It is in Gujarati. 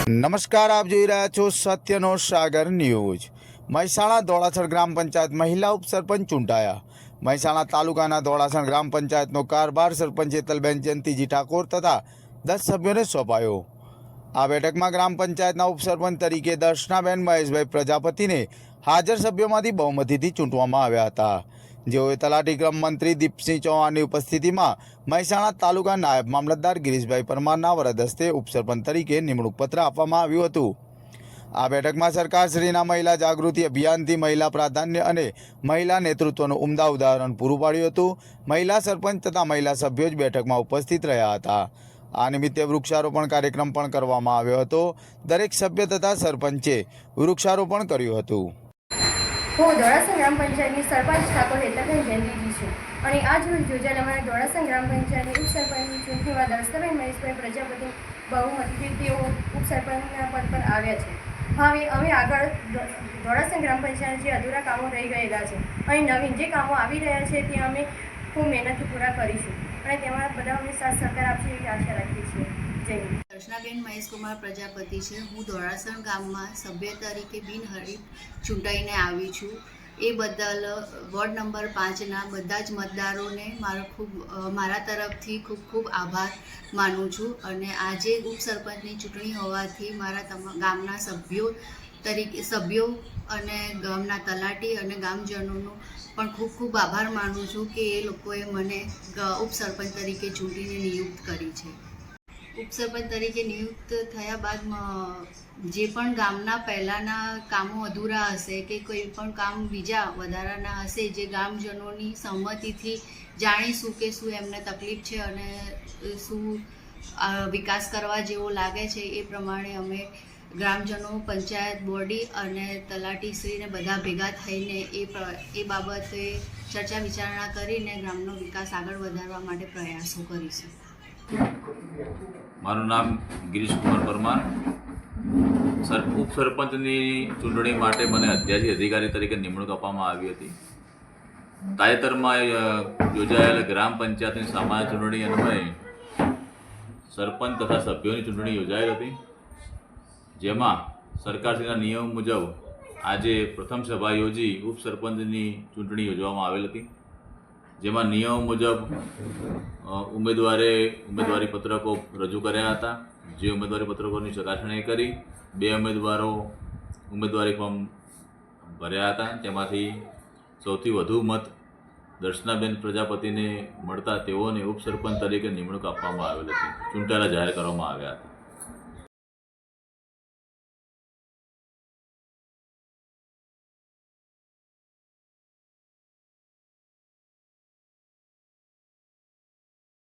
નમસ્કાર, આપ જોઈ રહ્યા છો સત્યનો સાગર ન્યૂઝ। મહેસાણા ધોળાસણ ગ્રામ પંચાયત મહિલા ઉપસરપંચ ચૂંટાયા। મહેસાણા તાલુકાના ધોળાસણ ગ્રામ પંચાયતનો કારભાર સરપંચ હેતલબેન જયંતિજી ઠાકોર તથા 10 સભ્યોને સોંપાયો। આ બેઠકમાં ગ્રામ પંચાયતના ઉપસરપંચ તરીકે દર્શનાબેન મહેશભાઈ પ્રજાપતિને હાજર સભ્યોમાંથી બહુમતીથી ચૂંટવામાં આવ્યા હતા, જેઓએ તલાટી ક્રમ મંત્રી દીપસિંહ ચૌહાણની ઉપસ્થિતિમાં મહેસાણા તાલુકા નાયબ મામલતદાર ગિરીશભાઈ પરમારના વરદ હસ્તે ઉપસરપંચ તરીકે નિમણૂક પત્ર આપવામાં આવ્યું હતું। આ બેઠકમાં સરકારશ્રીના મહિલા જાગૃતિ અભિયાનથી મહિલા પ્રાધાન્ય અને મહિલા નેતૃત્વનું ઉમદા ઉદાહરણ પૂરું પાડ્યું હતું। મહિલા સરપંચ તથા મહિલા સભ્યો જ બેઠકમાં ઉપસ્થિત રહ્યા હતા। આ નિમિત્તે વૃક્ષારોપણ કાર્યક્રમ પણ કરવામાં આવ્યો હતો। દરેક સભ્ય તથા સરપંચે વૃક્ષારોપણ કર્યું હતું। હું ધોળાસણ ગ્રામ પંચાયતની સરપંચ ઠાકોર હેતલબેન જયંતિજી છું અને આજ રોજ યોજાયેલ અમારા ધોળાસણ ગ્રામ પંચાયતની ઉપસરપંચની ચૂંટણીમાં દર્શનાબેન મહેશભાઈ પ્રજાપતિ બહુમતીથી તેઓ ઉપસરપંચના પદ પર આવ્યા છે। હવે અમે આગળ ધોળાસણ ગ્રામ પંચાયત જે અધૂરા કામો રહી ગયેલા છે અને નવીન જે કામો આવી રહ્યા છે તે અમે ખૂબ મહેનતથી પૂરા કરીશું અને તેમાં બધા અમને સાથ સહકાર આપશે એવી આશા રાખીએ છીએ। જય હિન્દ। દર્શનાબેન મહેશકુમાર પ્રજાપતિ છે। હું ધોળાસણ ગામમાં સભ્ય તરીકે બિનહરીફ ચૂંટાઈને આવી છું। એ બદલ વોર્ડ નંબર 5ના બધા જ મતદારોને મારા તરફથી ખૂબ ખૂબ આભાર માનું છું અને આજે ઉપસરપંચની ચૂંટણી હોવાથી મારા ગામના સભ્યો અને ગામના તલાટી અને ગામજનોનો પણ ખૂબ ખૂબ આભાર માનું છું કે એ લોકોએ મને ઉપસરપંચ તરીકે ચૂંટીને નિયુક્ત કરી છે। ઉપસરપંચ તરીકે નિયુક્ત થયા બાદ જે પણ ગામના પહેલાંના કામો અધૂરા હશે કે કોઈ પણ કામ બીજા વધારાના હશે જે ગામજનોની સહમતિથી જાણીશું કે શું એમને તકલીફ છે અને શું વિકાસ કરવા જેવો લાગે છે એ પ્રમાણે અમે ગ્રામજનો, પંચાયત બોડી અને તલાટીશ્રીને બધા ભેગા થઈને એ બાબતે ચર્ચા વિચારણા કરીને ગ્રામનો વિકાસ આગળ વધારવા માટે પ્રયાસો કરીશું। મારું નામ ગિરીશ કુમાર પરમાર। ઉપસરપંચની ચૂંટણી માટે મને અધ્યાસી અધિકારી તરીકે નિમણૂક આપવામાં આવી હતી। તાજેતરમાં યોજાયેલ ગ્રામ પંચાયતની સામાન્ય ચૂંટણી અન્વયે સરપંચ તથા સભ્યોની ચૂંટણી યોજાયેલ હતી, જેમાં સરકારશ્રીના નિયમ મુજબ આજે પ્રથમ સભા યોજી ઉપસરપંચની ચૂંટણી યોજવામાં આવેલ હતી, જેમાં નિયમ મુજબ ઉમેદવારી પત્રકો રજૂ કર્યા હતા। જે ઉમેદવારી પત્રકોની ચકાસણી કરી 2 ઉમેદવારો ઉમેદવારી ફોર્મ ભર્યા હતા। તેમાંથી સૌથી વધુ મત દર્શનાબેન પ્રજાપતિને મળતા તેઓને ઉપસરપંચ તરીકે નિમણૂક આપવામાં આવેલ હતી, ચૂંટાયેલા જાહેર કરવામાં આવ્યા હતા।